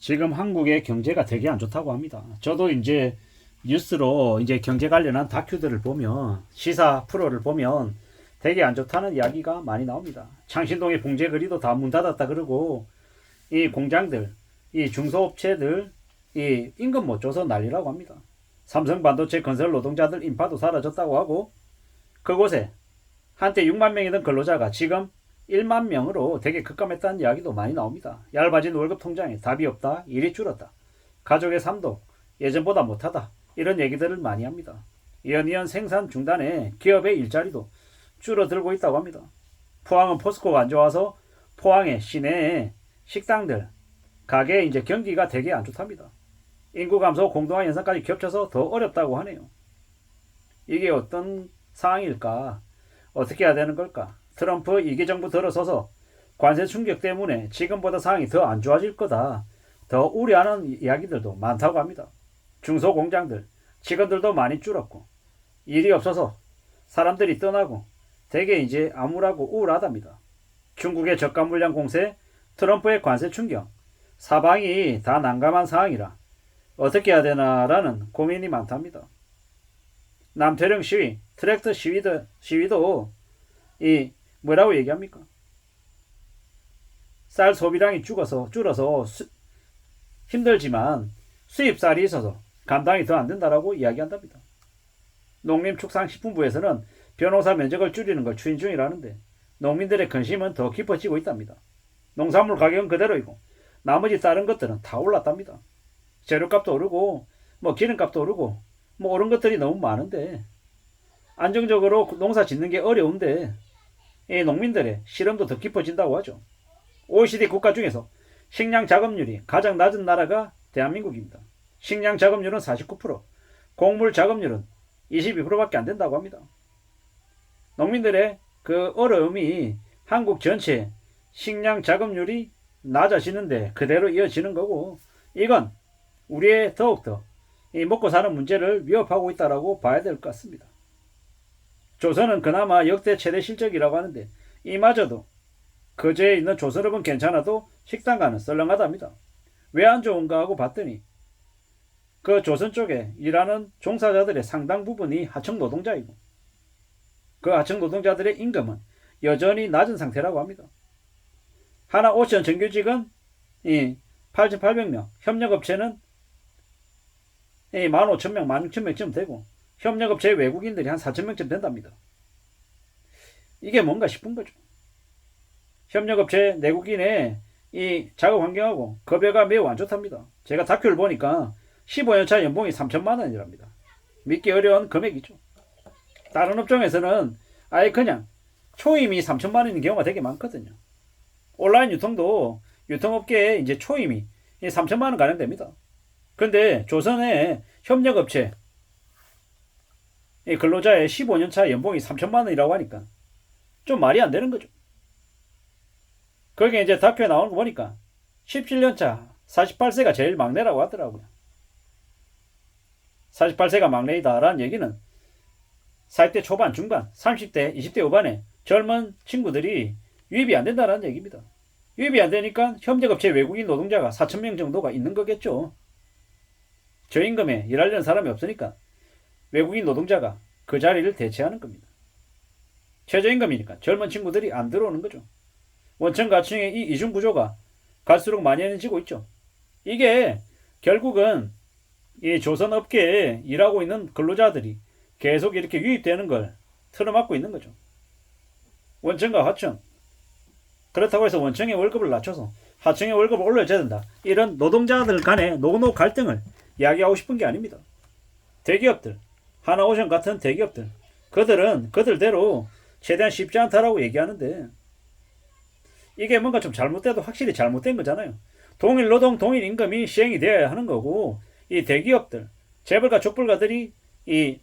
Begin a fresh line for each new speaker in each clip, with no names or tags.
지금 한국의 경제가 되게 안 좋다고 합니다. 저도 이제 뉴스로 이제 경제 관련한 다큐들을 보면, 시사 프로를 보면 되게 안 좋다는 이야기가 많이 나옵니다. 창신동의 봉제거리도 다 문 닫았다 그러고, 이 공장들, 이 중소업체들, 이 임금 못 줘서 난리라고 합니다. 삼성 반도체 건설 노동자들 인파도 사라졌다고 하고, 그곳에 한때 6만 명이던 근로자가 지금 1만 명으로 되게 급감했다는 이야기도 많이 나옵니다. 얇아진 월급 통장에 답이 없다, 일이 줄었다, 가족의 삶도 예전보다 못하다, 이런 얘기들을 많이 합니다. 연이은 생산 중단에 기업의 일자리도 줄어들고 있다고 합니다. 포항은 포스코가 안 좋아서 포항의 시내에 식당들, 가게 이제 경기가 되게 안 좋답니다. 인구 감소 공동화 현상까지 겹쳐서 더 어렵다고 하네요. 이게 어떤 상황일까? 어떻게 해야 되는 걸까? 트럼프 2기 정부 들어서서 관세 충격 때문에 지금보다 상황이 더 안 좋아질 거다, 더 우려하는 이야기들도 많다고 합니다. 중소공장들, 직원들도 많이 줄었고, 일이 없어서 사람들이 떠나고 되게 이제 암울하고 우울하답니다. 중국의 저가 물량 공세, 트럼프의 관세 충격, 사방이 다 난감한 상황이라 어떻게 해야 되나라는 고민이 많답니다. 남태령 시위, 트랙터 시위도 이 뭐라고 얘기합니까? 쌀 소비량이 줄어서 힘들지만 수입쌀이 있어서 감당이 더 안 된다라고 이야기한답니다. 농림축산식품부에서는 변호사 면적을 줄이는 걸 추진 중이라는데, 농민들의 근심은 더 깊어지고 있답니다. 농산물 가격은 그대로이고 나머지 다른 것들은 다 올랐답니다. 재료값도 오르고 기름값도 오르고 오른 것들이 너무 많은데, 안정적으로 농사 짓는 게 어려운데 이 농민들의 시름도 더 깊어진다고 하죠. OECD 국가 중에서 식량 작업률이 가장 낮은 나라가 대한민국입니다. 식량 작업률은 49%, 곡물 작업률은 22%밖에 안 된다고 합니다. 농민들의 그 어려움이 한국 전체 식량 작업률이 낮아지는데 그대로 이어지는 거고, 이건 우리의 더욱더 이 먹고 사는 문제를 위협하고 있다라고 봐야 될 것 같습니다. 조선은 그나마 역대 최대 실적이라고 하는데, 이마저도 거제에 있는 조선업은 괜찮아도 식당가는 썰렁하답니다. 왜 안 좋은가 하고 봤더니 그 조선 쪽에 일하는 종사자들의 상당 부분이 하청 노동자이고, 그 하청 노동자들의 임금은 여전히 낮은 상태라고 합니다. 하나 오션 정규직은 8,800명, 협력업체는 15,000명, 16,000명쯤 되고, 협력업체 외국인들이 한 4,000명쯤 된답니다. 이게 뭔가 싶은 거죠. 협력업체 내국인의 이 작업 환경하고 급여가 매우 안 좋답니다. 제가 다큐를 보니까 15년차 연봉이 3천만 원이랍니다. 믿기 어려운 금액이죠. 다른 업종에서는 아예 그냥 초임이 3천만 원인 경우가 되게 많거든요. 온라인 유통도 유통업계에 이제 초임이 3천만 원 가량 됩니다. 근데 조선의 협력업체 근로자의 15년차 연봉이 3천만 원이라고 하니까 좀 말이 안 되는 거죠. 거기에 이제 다큐에 나오는 거 보니까 17년차 48세가 제일 막내라고 하더라고요. 48세가 막내이다라는 얘기는 40대 초반, 중반, 30대, 20대 후반에 젊은 친구들이 유입이 안 된다는 얘기입니다. 유입이 안 되니까 협력업체 외국인 노동자가 4,000명 정도가 있는 거겠죠. 저임금에 일하려는 사람이 없으니까 외국인 노동자가 그 자리를 대체하는 겁니다. 최저임금이니까 젊은 친구들이 안 들어오는 거죠. 원천 가층의 이 이중 구조가 갈수록 만연해지고 있죠. 이게 결국은 이 조선업계에 일하고 있는 근로자들이 계속 이렇게 유입되는 걸 틀어막고 있는 거죠. 원청과 하청. 그렇다고 해서 원청의 월급을 낮춰서 하청의 월급을 올려줘야 된다, 이런 노동자들 간의 노노 갈등을 이야기하고 싶은 게 아닙니다. 대기업들, 하나오션 같은 대기업들, 그들은 그들대로 최대한 쉽지 않다라고 얘기하는데, 이게 뭔가 좀 잘못돼도 확실히 잘못된 거잖아요. 동일 노동, 동일 임금이 시행이 되어야 하는 거고, 이 대기업들, 재벌가 족벌가들이 이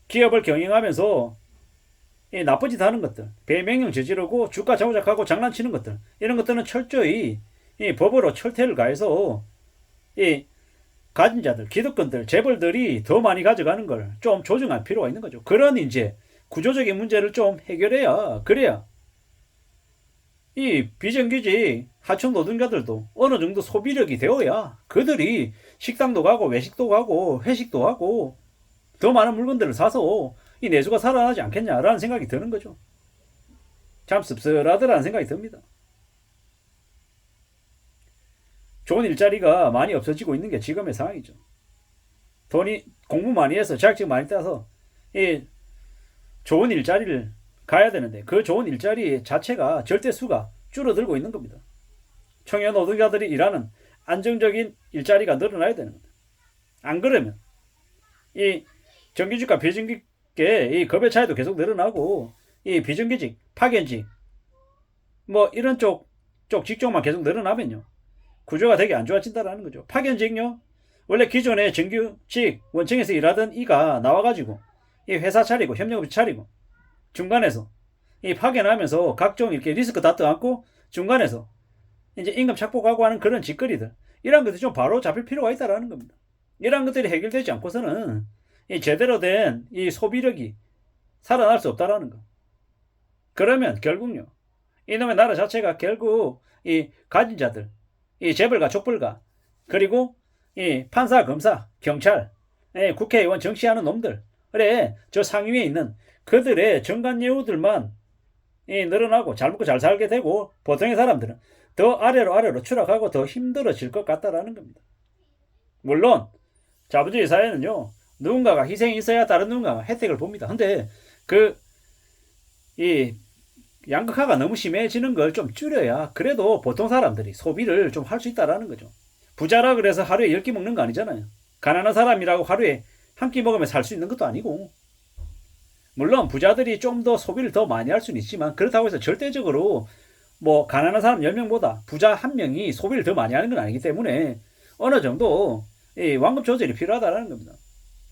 기업을 경영하면서 이 나쁜 짓 하는 것들, 배명령 저지르고 주가 조작하고 장난치는 것들, 이런 것들은 철저히 이 법으로 철퇴를 가해서 이 가진 자들, 기득권들, 재벌들이 더 많이 가져가는 걸 좀 조정할 필요가 있는 거죠. 그런 이제 구조적인 문제를 좀 해결해야, 그래야 이 비정규직 하청 노동자들도 어느 정도 소비력이 되어야 그들이 식당도 가고 외식도 가고 회식도 하고 더 많은 물건들을 사서 이 내수가 살아나지 않겠냐라는 생각이 드는 거죠. 참 씁쓸하더라는 생각이 듭니다. 좋은 일자리가 많이 없어지고 있는 게 지금의 상황이죠. 돈이 공부 많이 해서 자격증 많이 따서 이 좋은 일자리를 가야 되는데 그 좋은 일자리 자체가 절대 수가 줄어들고 있는 겁니다. 청년 노동자들이 일하는 안정적인 일자리가 늘어나야 되는 겁니다. 안 그러면 이 정규직과 비정규직의 이 급여 차이도 계속 늘어나고 이 비정규직, 파견직 뭐 이런 쪽 직종만 계속 늘어나면요. 구조가 되게 안 좋아진다라는 거죠. 파견직요. 원래 기존에 정규직 원청에서 일하던 이가 나와가지고 이 회사 차리고 협력업체 차리고 중간에서 이 파견하면서 각종 이렇게 리스크 다 떠안고 중간에서 이제 임금 착복하고 하는 그런 짓거리들 이런 것들이 좀 바로 잡힐 필요가 있다라는 겁니다. 이런 것들이 해결되지 않고서는 이 제대로 된 이 소비력이 살아날 수 없다라는 거. 그러면 결국요. 이놈의 나라 자체가 결국 이 가진 자들, 이 재벌가 족벌가 그리고 이 판사 검사 경찰 국회의원 정치하는 놈들 그래 저 상위에 있는 그들의 정관예우들만 늘어나고 잘 먹고 잘 살게 되고 보통의 사람들은 더 아래로 추락하고 더 힘들어질 것 같다라는 겁니다. 물론 자본주의 사회는요 누군가가 희생이 있어야 다른 누군가가 혜택을 봅니다. 근데 이 양극화가 너무 심해지는 걸 좀 줄여야 그래도 보통 사람들이 소비를 좀 할 수 있다라는 거죠. 부자라 그래서 하루에 10끼 먹는 거 아니잖아요. 가난한 사람이라고 하루에 한 끼 먹으면 살 수 있는 것도 아니고 물론 부자들이 좀 더 소비를 더 많이 할 수는 있지만 그렇다고 해서 절대적으로 뭐 가난한 사람 10명보다 부자 1명이 소비를 더 많이 하는 건 아니기 때문에 어느 정도 이 완급 조절이 필요하다는 겁니다.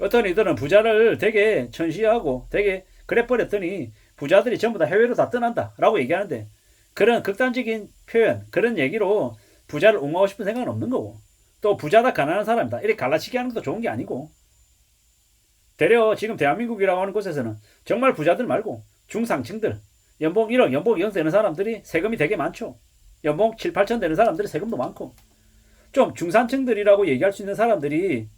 어떤 이들은 부자를 되게 천시하고 되게 그래버렸더니 부자들이 전부 다 해외로 다 떠난다 라고 얘기하는데 그런 극단적인 표현 그런 얘기로 부자를 옹호하고 싶은 생각은 없는 거고 또 부자다 가난한 사람이다 이렇게 갈라치기 하는 것도 좋은 게 아니고 대려 지금 대한민국이라고 하는 곳에서는 정말 부자들 말고 중상층들 연봉 1억 연봉 2억 되는 사람들이 세금이 되게 많죠. 연봉 7, 8천 되는 사람들이 세금도 많고 좀 중산층들이라고 얘기할 수 있는 사람들이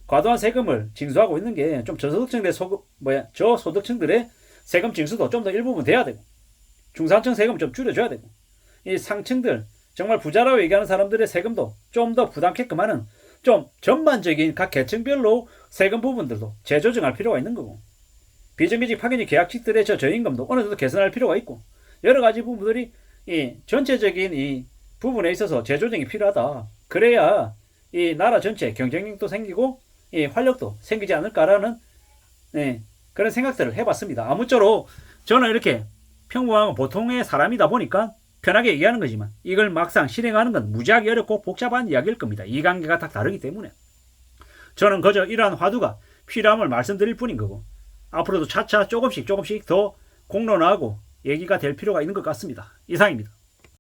과도한 세금을 징수하고 있는 게 좀 저소득층들의 세금 징수도 좀 더 일부분 돼야 되고 중산층 세금 좀 줄여줘야 되고 이 상층들 정말 부자라고 얘기하는 사람들의 세금도 좀 더 부담케끔 하는 좀 전반적인 각 계층별로 세금 부분들도 재조정할 필요가 있는 거고 비정규직 파견직 계약직들의 저임금도 어느 정도 개선할 필요가 있고 여러 가지 부분들이 이 전체적인 이 부분에 있어서 재조정이 필요하다. 그래야 이 나라 전체 경쟁력도 생기고 이 활력도 생기지 않을까라는 그런 생각들을 해봤습니다. 아무쪼록 저는 이렇게 평범한 보통의 사람이다 보니까 편하게 얘기하는 거지만 이걸 막상 실행하는 건 무지하게 어렵고 복잡한 이야기일 겁니다. 이해관계가 다 다르기 때문에 저는 그저 이러한 화두가 필요함을 말씀드릴 뿐인 거고 앞으로도 차차 조금씩 더 공론화하고 얘기가 될 필요가 있는 것 같습니다. 이상입니다.